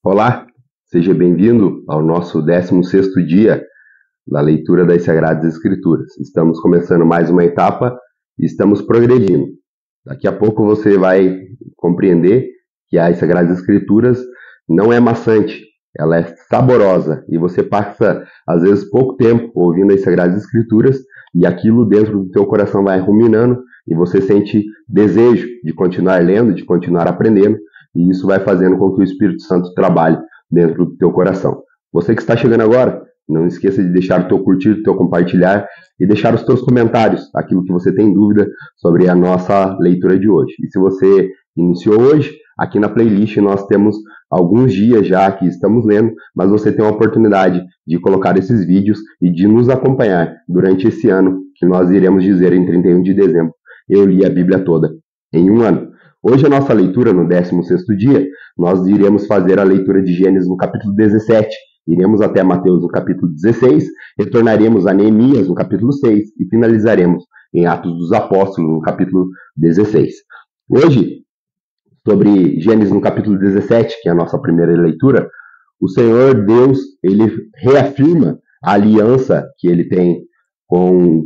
Olá, seja bem-vindo ao nosso 16º dia da leitura das Sagradas Escrituras. Estamos começando mais uma etapa e estamos progredindo. Daqui a pouco você vai compreender que as Sagradas Escrituras não é maçante, ela é saborosa e você passa, às vezes, pouco tempo ouvindo as Sagradas Escrituras e aquilo dentro do teu coração vai ruminando e você sente desejo de continuar lendo, de continuar aprendendo, e isso vai fazendo com que o Espírito Santo trabalhe dentro do teu coração. Você que está chegando agora, não esqueça de deixar o teu curtir, o teu compartilhar e deixar os teus comentários, aquilo que você tem dúvida sobre a nossa leitura de hoje. E se você iniciou hoje, aqui na playlist nós temos alguns dias já que estamos lendo, mas você tem a oportunidade de colocar esses vídeos e de nos acompanhar durante esse ano, que nós iremos dizer em 31 de dezembro. Eu li a Bíblia toda em um ano. Hoje a nossa leitura, no 16º dia, nós iremos fazer a leitura de Gênesis no capítulo 17, iremos até Mateus no capítulo 16, retornaremos a Neemias no capítulo 6 e finalizaremos em Atos dos Apóstolos no capítulo 16. Hoje, sobre Gênesis no capítulo 17, que é a nossa primeira leitura, o Senhor Deus, ele reafirma a aliança que ele tem com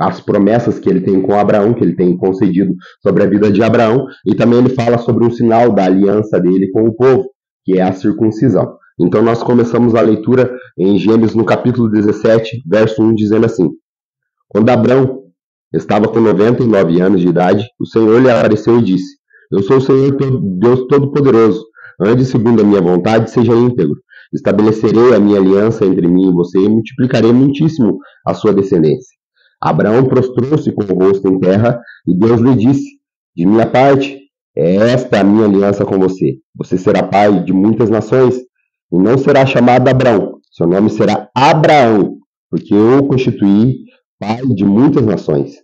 as promessas que ele tem com Abraão, que ele tem concedido sobre a vida de Abraão, e também ele fala sobre um sinal da aliança dele com o povo, que é a circuncisão. Então nós começamos a leitura em Gênesis no capítulo 17, verso 1, dizendo assim: Quando Abraão estava com 99 anos de idade, o Senhor lhe apareceu e disse: Eu sou o Senhor Deus Todo-Poderoso, ande segundo a minha vontade, seja íntegro. Estabelecerei a minha aliança entre mim e você e multiplicarei muitíssimo a sua descendência. Abraão prostrou-se com o rosto em terra e Deus lhe disse: De minha parte, é esta a minha aliança com você. Você será pai de muitas nações e não será chamado Abrão. Seu nome será Abraão, porque eu o constituí pai de muitas nações.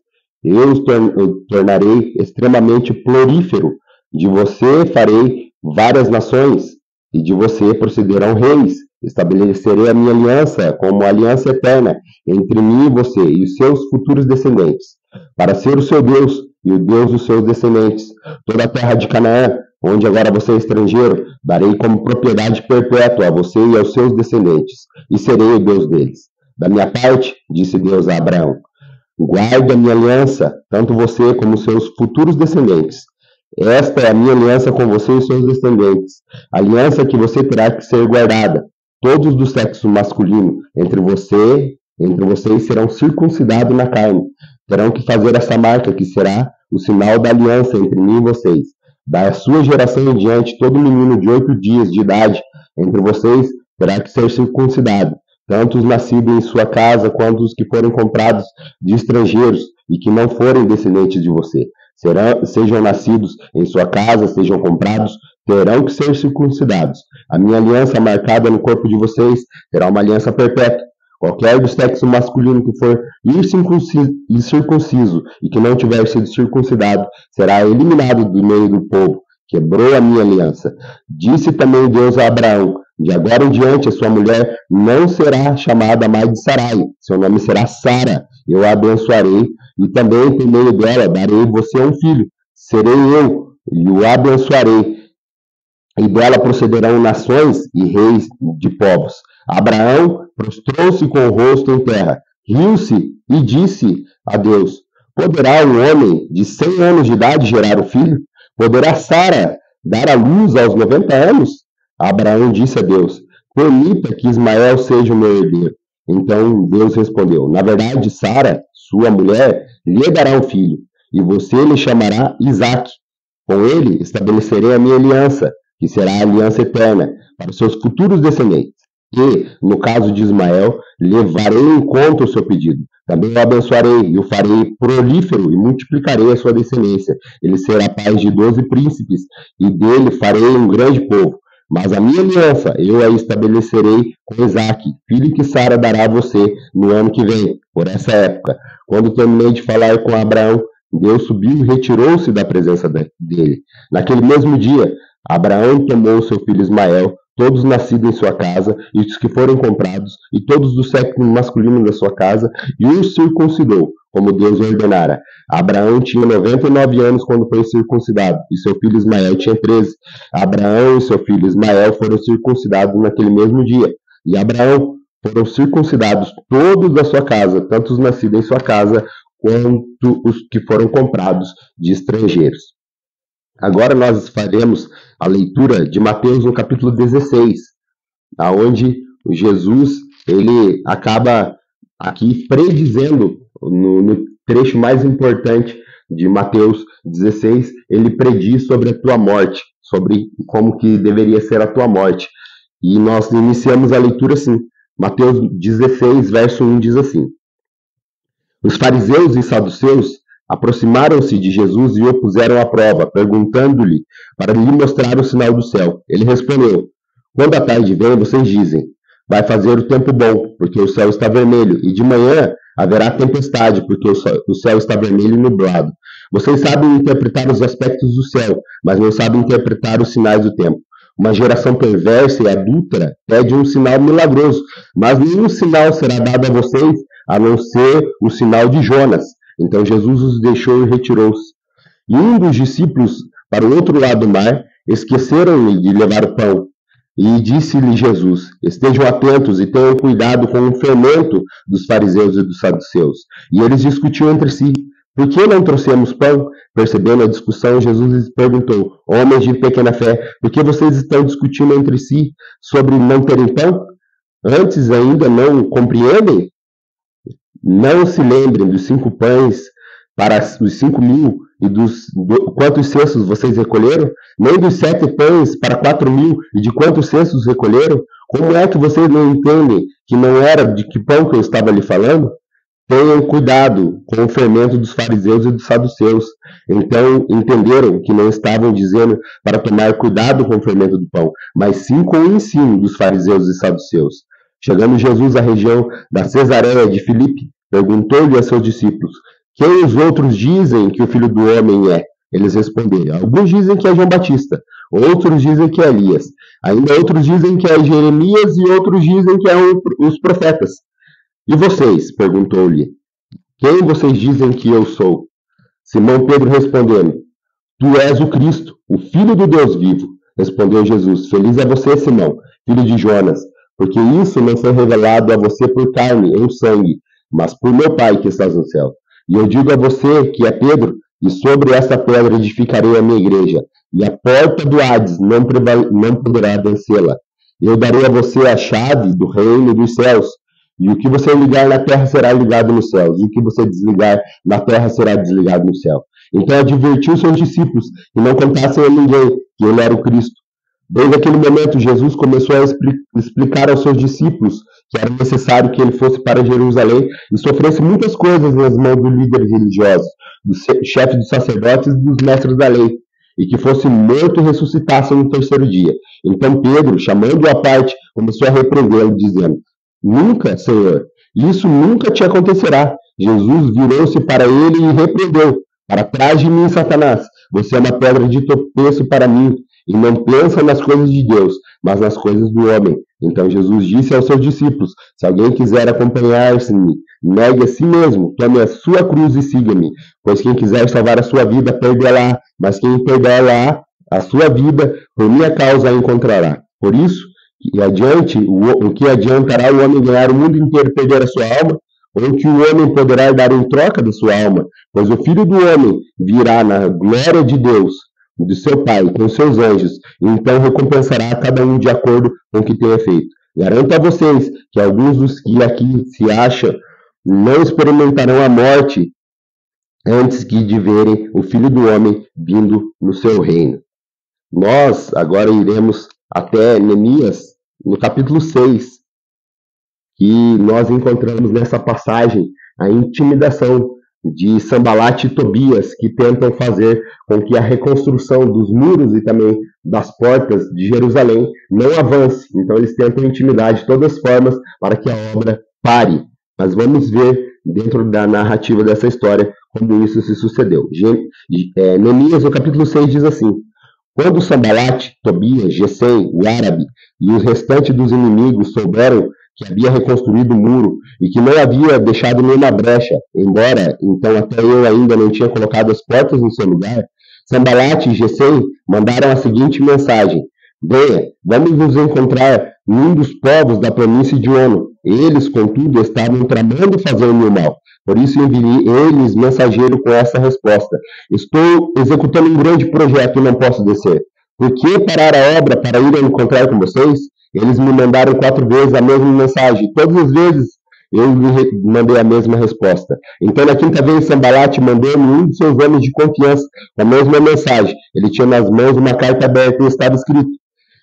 Eu o tornarei extremamente prolífero. De você farei várias nações e de você procederão reis. Estabelecerei a minha aliança como aliança eterna entre mim e você e os seus futuros descendentes, para ser o seu Deus e o Deus dos seus descendentes. Toda a terra de Canaã, onde agora você é estrangeiro, darei como propriedade perpétua a você e aos seus descendentes, e serei o Deus deles. Da minha parte, disse Deus a Abraão, guarde a minha aliança, tanto você como os seus futuros descendentes. Esta é a minha aliança com você e seus descendentes, aliança que você terá que ser guardada. Todos do sexo masculino entre vocês serão circuncidados na carne. Terão que fazer essa marca que será o sinal da aliança entre mim e vocês. Da sua geração em diante, todo menino de 8 dias de idade entre vocês terá que ser circuncidado, tanto os nascidos em sua casa quanto os que forem comprados de estrangeiros e que não forem descendentes de você. Sejam nascidos em sua casa, sejam comprados, terão que ser circuncidados. A minha aliança marcada no corpo de vocês será uma aliança perpétua. Qualquer do sexo masculino que for incircunciso e que não tiver sido circuncidado será eliminado do meio do povo. Quebrou a minha aliança. Disse também Deus a Abraão: De agora em diante a sua mulher não será chamada mais de Sarai, seu nome será Sara. Eu a abençoarei e também por meio dela darei você um filho. Serei eu e o abençoarei. E dela procederão nações e reis de povos. Abraão prostrou-se com o rosto em terra, riu-se e disse a Deus: Poderá um homem de 100 anos de idade gerar um filho? Poderá Sara dar à luz aos 90 anos? Abraão disse a Deus: Permita que Ismael seja o meu herdeiro. Então Deus respondeu: Na verdade, Sara, sua mulher, lhe dará um filho, e você lhe chamará Isaque. Com ele estabelecerei a minha aliança, que será a aliança eterna para os seus futuros descendentes. E, no caso de Ismael, levarei em conta o seu pedido. Também o abençoarei e o farei prolífero e multiplicarei a sua descendência. Ele será pai de 12 príncipes e dele farei um grande povo. Mas a minha aliança eu a estabelecerei com Isaque, filho que Sara dará a você no ano que vem, por essa época. Quando terminei de falar com Abraão, Deus subiu e retirou-se da presença dele. Naquele mesmo dia, Abraão tomou seu filho Ismael, todos nascidos em sua casa, e os que foram comprados, e todos do sexo masculino da sua casa, e os circuncidou, como Deus ordenara. Abraão tinha 99 anos quando foi circuncidado, e seu filho Ismael tinha 13. Abraão e seu filho Ismael foram circuncidados naquele mesmo dia. E Abraão foram circuncidados todos da sua casa, tanto os nascidos em sua casa, quanto os que foram comprados de estrangeiros. Agora nós faremos a leitura de Mateus no capítulo 16, aonde Jesus ele acaba aqui predizendo, no trecho mais importante de Mateus 16, ele prediz sobre a tua morte, sobre como que deveria ser a tua morte. E nós iniciamos a leitura assim. Mateus 16, verso 1 diz assim: Os fariseus e saduceus aproximaram-se de Jesus e o puseram à prova, perguntando-lhe para lhe mostrar o sinal do céu. Ele respondeu: Quando a tarde vem, vocês dizem, vai fazer o tempo bom, porque o céu está vermelho, e de manhã haverá tempestade, porque o céu está vermelho e nublado. Vocês sabem interpretar os aspectos do céu, mas não sabem interpretar os sinais do tempo. Uma geração perversa e adúltera pede um sinal milagroso, mas nenhum sinal será dado a vocês, a não ser o sinal de Jonas. Então Jesus os deixou e retirou-se. E um dos discípulos, para o outro lado do mar, esqueceram-lhe de levar o pão. E disse-lhe Jesus: Estejam atentos e tenham cuidado com o fermento dos fariseus e dos saduceus. E eles discutiam entre si: Por que não trouxemos pão? Percebendo a discussão, Jesus lhes perguntou: Homens de pequena fé, por que vocês estão discutindo entre si sobre não terem pão? Antes ainda não compreendem? Não se lembrem dos 5 pães para os 5.000 e quantos cestos vocês recolheram? Nem dos 7 pães para 4.000 e de quantos cestos recolheram? Como é que vocês não entendem que não era de que pão que eu estava lhe falando? Tenham cuidado com o fermento dos fariseus e dos saduceus. Então entenderam que não estavam dizendo para tomar cuidado com o fermento do pão, mas sim com o ensino dos fariseus e saduceus. Chegando Jesus à região da Cesareia de Filipe, perguntou-lhe a seus discípulos: Quem os outros dizem que o Filho do Homem é? Eles responderam: Alguns dizem que é João Batista, outros dizem que é Elias, ainda outros dizem que é Jeremias e outros dizem que é os profetas. E vocês? Perguntou-lhe. Quem vocês dizem que eu sou? Simão Pedro respondendo: Tu és o Cristo, o Filho do Deus vivo. Respondeu Jesus: Feliz é você, Simão, filho de Jonas, porque isso não foi revelado a você por carne ou sangue, mas por meu Pai que estás no céu. E eu digo a você que é Pedro, e sobre essa pedra edificarei a minha igreja, e a porta do Hades não poderá vencê-la. Eu darei a você a chave do reino dos céus. E o que você ligar na terra será ligado nos céus, e o que você desligar na terra será desligado no céu. Então advertiu seus discípulos que não contassem a ninguém que ele era o Cristo. Desde aquele momento, Jesus começou a explicar aos seus discípulos que era necessário que ele fosse para Jerusalém e sofresse muitas coisas nas mãos dos líderes religiosos, dos chefes dos sacerdotes e dos mestres da lei, e que fosse morto e ressuscitasse no terceiro dia. Então Pedro, chamando-o à parte, começou a repreendê-lo, dizendo: Nunca, Senhor, isso nunca te acontecerá. Jesus virou-se para ele e repreendeu: Para trás de mim, Satanás, você é uma pedra de tropeço para mim, e não pensa nas coisas de Deus, mas nas coisas do homem. Então Jesus disse aos seus discípulos: Se alguém quiser acompanhar-me, negue a si mesmo, tome a sua cruz e siga-me. Pois quem quiser salvar a sua vida, perdê-la, mas quem perder a sua vida, por minha causa a encontrará. Por isso, o que adiantará o homem ganhar o mundo inteiro e perder a sua alma? Ou o que o homem poderá dar em troca da sua alma? Pois o Filho do Homem virá na glória de Deus, de seu Pai, com seus anjos, e então recompensará a cada um de acordo com o que tenha feito. Garanto a vocês que alguns dos que aqui se acham não experimentarão a morte antes de verem o Filho do Homem vindo no seu reino. Nós agora iremos até Neemias, no capítulo 6, que nós encontramos nessa passagem a intimidação de Sanbalat e Tobias, que tentam fazer com que a reconstrução dos muros e também das portas de Jerusalém não avance. Então eles tentam intimidar de todas as formas para que a obra pare. Mas vamos ver dentro da narrativa dessa história como isso se sucedeu. Neemias, no capítulo 6, diz assim: Quando Sambalate, Tobias, Gesem, o árabe e os restantes dos inimigos souberam que havia reconstruído o muro e que não havia deixado nenhuma brecha, embora então até eu ainda não tinha colocado as portas no seu lugar, Sambalate e Gesem mandaram a seguinte mensagem: venha, vamos nos encontrar num dos povos da planície de Ono. Eles, contudo, estavam tramando fazer-me o mal. Por isso enviei eles mensageiro com essa resposta: estou executando um grande projeto e não posso descer. Por que parar a obra para ir encontrar com vocês? Eles me mandaram 4 vezes a mesma mensagem. Todas as vezes eu lhe mandei a mesma resposta. Então, na quinta vez, Sambalate mandou-me um de seus homens de confiança a mesma mensagem. Ele tinha nas mãos uma carta aberta e estava escrito: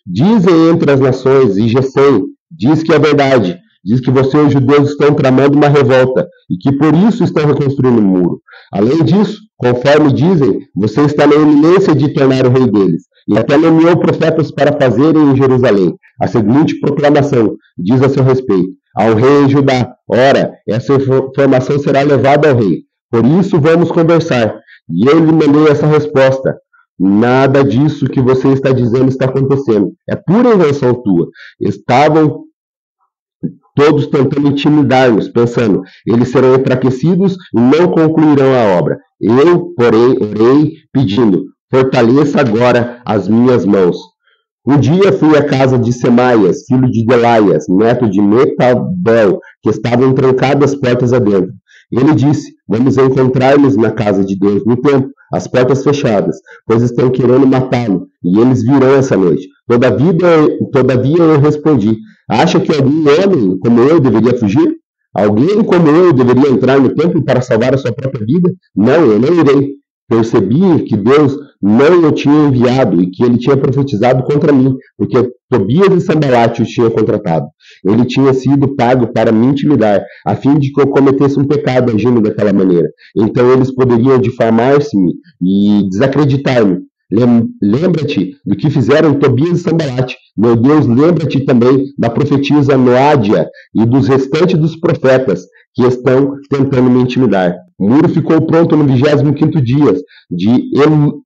dizem entre as nações, e Gesem diz que é verdade. Diz que você e os judeus estão tramando uma revolta e que por isso estão reconstruindo o muro. Além disso, conforme dizem, você está na iminência de tornar o rei deles. E até nomeou profetas para fazerem em Jerusalém a seguinte proclamação, diz a seu respeito: ao rei em Judá, ora, essa informação será levada ao rei. Por isso vamos conversar. E eu lhe mandei essa resposta: nada disso que você está dizendo está acontecendo. É pura invenção tua. Estavam todos tentando intimidar-nos, pensando: eles serão enfraquecidos e não concluirão a obra. Eu, porém, orei pedindo: fortaleça agora as minhas mãos. Um dia fui à casa de Semaias, filho de Delaias, neto de Metabel, que estavam trancadas as portas adentro. Ele disse: vamos encontrar-nos na casa de Deus no templo, as portas fechadas, pois estão querendo matá-lo, e eles virão essa noite. Todavia eu respondi: acha que algum homem como eu deveria fugir? Alguém como eu deveria entrar no templo para salvar a sua própria vida? Não, eu não irei. Percebi que Deus não o tinha enviado e que ele tinha profetizado contra mim, porque Tobias e Sambalate o tinham contratado. Ele tinha sido pago para me intimidar, a fim de que eu cometesse um pecado agindo daquela maneira. Então eles poderiam difamar-se-me e desacreditar-me. Lembra-te do que fizeram Tobias e Sambalate. Meu Deus, lembra-te também da profetisa Noádia e dos restantes dos profetas que estão tentando me intimidar. O muro ficou pronto no 25º dia de Elul,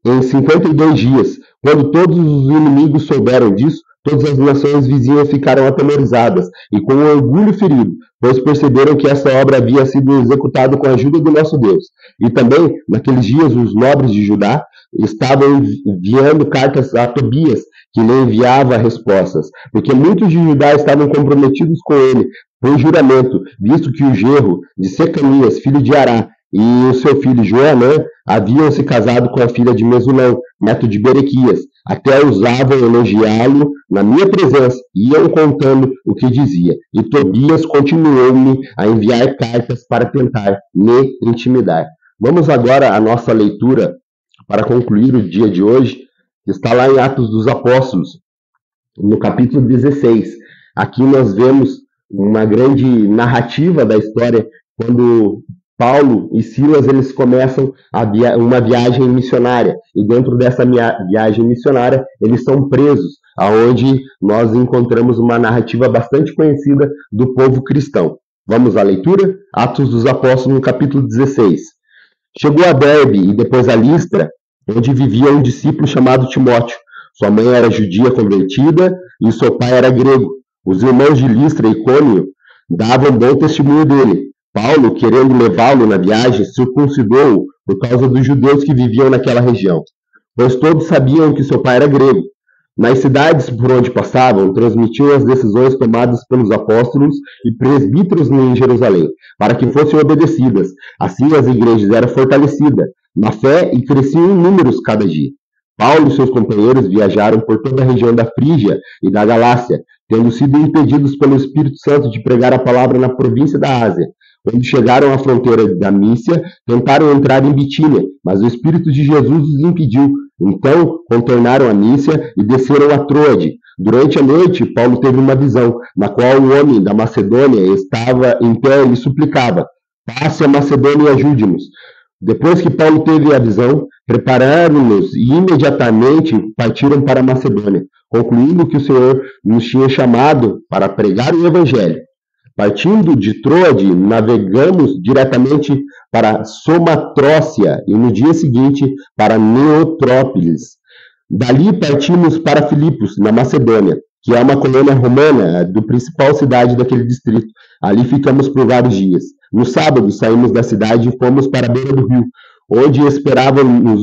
em 52 dias. Quando todos os inimigos souberam disso, todas as nações vizinhas ficaram atemorizadas e com orgulho ferido, pois perceberam que essa obra havia sido executada com a ajuda do nosso Deus. E também, naqueles dias, os nobres de Judá estavam enviando cartas a Tobias, que lhe enviava respostas, porque muitos de Judá estavam comprometidos com ele por juramento, visto que o genro de Secanias, filho de Ará, e o seu filho Joanã haviam se casado com a filha de Mesulão, neto de Berequias. Até ousavam elogiá-lo na minha presença, iam contando o que dizia. E Tobias continuou-me a enviar cartas para tentar me intimidar. Vamos agora à nossa leitura para concluir o dia de hoje, que está lá em Atos dos Apóstolos, no capítulo 16. Aqui nós vemos uma grande narrativa da história, quando Paulo e Silas eles começam uma viagem missionária, e dentro dessa viagem missionária eles são presos, aonde nós encontramos uma narrativa bastante conhecida do povo cristão. Vamos à leitura? Atos dos Apóstolos, no capítulo 16. Chegou a Derbe e depois a Listra, onde vivia um discípulo chamado Timóteo. Sua mãe era judia convertida e seu pai era grego. Os irmãos de Listra e Icônio davam bom testemunho dele. Paulo, querendo levá-lo na viagem, circuncidou-o por causa dos judeus que viviam naquela região, pois todos sabiam que seu pai era grego. Nas cidades por onde passavam, transmitiam as decisões tomadas pelos apóstolos e presbíteros em Jerusalém, para que fossem obedecidas. Assim as igrejas eram fortalecidas na fé e cresciam em números cada dia. Paulo e seus companheiros viajaram por toda a região da Frígia e da Galácia, tendo sido impedidos pelo Espírito Santo de pregar a palavra na província da Ásia. Quando chegaram à fronteira da Mícia, tentaram entrar em Bitínia, mas o Espírito de Jesus os impediu. Então, contornaram a Mícia e desceram a Troade. Durante a noite, Paulo teve uma visão, na qual um homem da Macedônia estava em pé e lhe suplicava: passe a Macedônia e ajude-nos. Depois que Paulo teve a visão, prepararam-nos e imediatamente partiram para a Macedônia, concluindo que o Senhor nos tinha chamado para pregar o Evangelho. Partindo de Troade, navegamos diretamente para Somatrócia e no dia seguinte para Neotrópolis. Dali partimos para Filipos, na Macedônia, que é uma colônia romana do principal cidade daquele distrito. Ali ficamos por vários dias. No sábado saímos da cidade e fomos para a beira do rio, onde esperávamos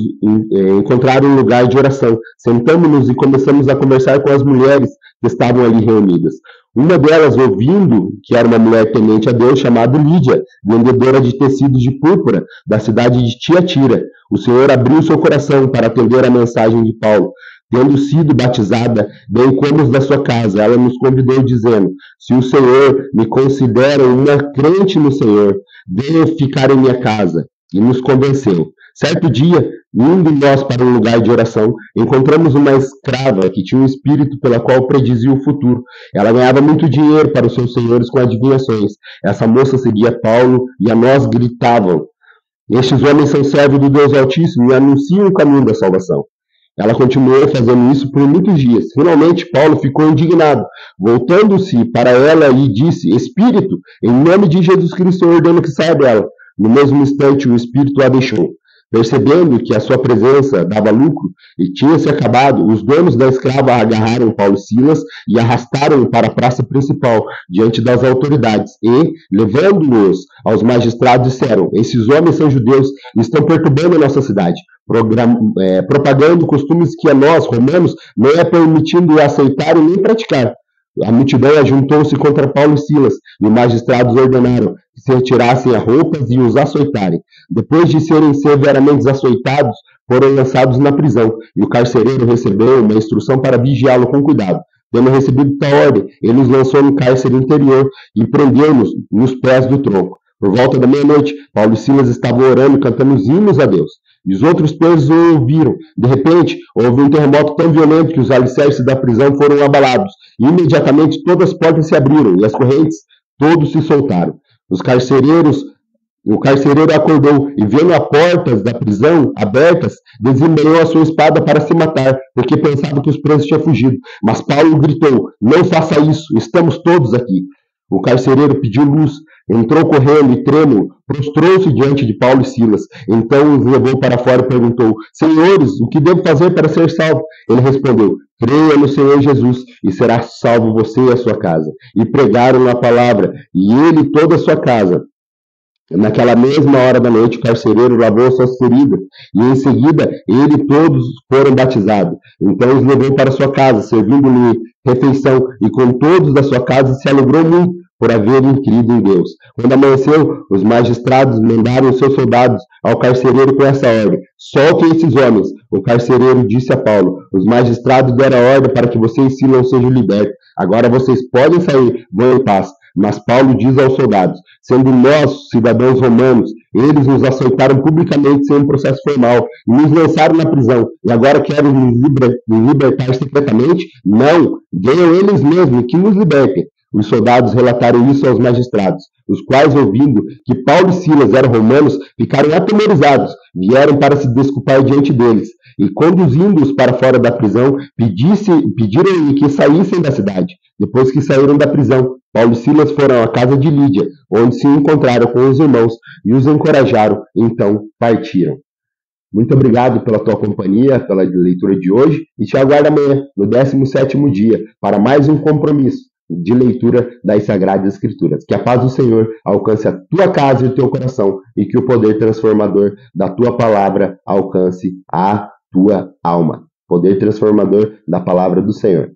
encontrar um lugar de oração. Sentamos-nos e começamos a conversar com as mulheres que estavam ali reunidas. Uma delas, ouvindo que era uma mulher temente a Deus, chamada Lídia, vendedora de tecidos de púrpura, da cidade de Tiatira. O Senhor abriu seu coração para atender a mensagem de Paulo. Tendo sido batizada, deu cômodos da sua casa. Ela nos convidou, dizendo: se o Senhor me considera uma crente no Senhor, venha ficar em minha casa. E nos convenceu. Certo dia, indo nós para um lugar de oração, encontramos uma escrava que tinha um espírito pela qual predizia o futuro. Ela ganhava muito dinheiro para os seus senhores com adivinhações. Essa moça seguia Paulo e a nós gritavam: estes homens são servos do Deus Altíssimo e anunciam o caminho da salvação. Ela continuou fazendo isso por muitos dias. Finalmente, Paulo ficou indignado. Voltando-se para ela e disse: Espírito, em nome de Jesus Cristo, eu ordeno que saia dela. No mesmo instante, o espírito a deixou. Percebendo que a sua presença dava lucro e tinha se acabado, os donos da escrava agarraram Paulo e Silas e arrastaram-o para a praça principal, diante das autoridades, e, levando-os aos magistrados, disseram: esses homens são judeus e estão perturbando a nossa cidade, propagando costumes que a nós, romanos, não é permitindo aceitar e nem praticar. A multidão ajuntou-se contra Paulo e Silas, e os magistrados ordenaram que se retirassem as roupas e os açoitarem. Depois de serem severamente açoitados, foram lançados na prisão, e o carcereiro recebeu uma instrução para vigiá-lo com cuidado. Tendo recebido tal ordem, ele os lançou no cárcere interior e prendeu-nos nos pés do tronco. Por volta da meia-noite, Paulo e Silas estavam orando e cantando os hinos a Deus. E os outros presos o ouviram. De repente, houve um terremoto tão violento que os alicerces da prisão foram abalados. E imediatamente todas as portas se abriram e as correntes todos se soltaram. O carcereiro acordou e, vendo as portas da prisão abertas, desembanhou a sua espada para se matar, porque pensava que os presos tinham fugido. Mas Paulo gritou: não faça isso, estamos todos aqui. O carcereiro pediu luz, entrou correndo e trêmulo, prostrou-se diante de Paulo e Silas. Então os levou para fora e perguntou: senhores, o que devo fazer para ser salvo? Ele respondeu: creia no Senhor Jesus e será salvo você e a sua casa. E pregaram a palavra, e ele e toda a sua casa. Naquela mesma hora da noite, o carcereiro lavou suas feridas, e em seguida ele e todos foram batizados. Então os levou para sua casa, servindo-lhe refeição, e com todos da sua casa se alegrou muito por haverem crido em Deus. Quando amanheceu, os magistrados mandaram seus soldados ao carcereiro com essa ordem: soltem esses homens. O carcereiro disse a Paulo: os magistrados deram a ordem para que você e Silas sejam libertos. Agora vocês podem sair, vão em paz. Mas Paulo diz aos soldados: sendo nós cidadãos romanos, eles nos açoitaram publicamente sem um processo formal e nos lançaram na prisão. E agora querem nos libertar secretamente? Não, venham eles mesmos que nos libertem. Os soldados relataram isso aos magistrados, os quais, ouvindo que Paulo e Silas eram romanos, ficaram atemorizados, vieram para se desculpar diante deles, e conduzindo-os para fora da prisão, pediram-lhe que saíssem da cidade. Depois que saíram da prisão, Paulo e Silas foram à casa de Lídia, onde se encontraram com os irmãos e os encorajaram, então partiram. Muito obrigado pela tua companhia, pela leitura de hoje, e te aguardo amanhã, no 17º dia, para mais um compromisso de leitura das Sagradas Escrituras. Que a paz do Senhor alcance a tua casa e o teu coração, e que o poder transformador da tua palavra alcance a tua alma. Poder transformador da palavra do Senhor.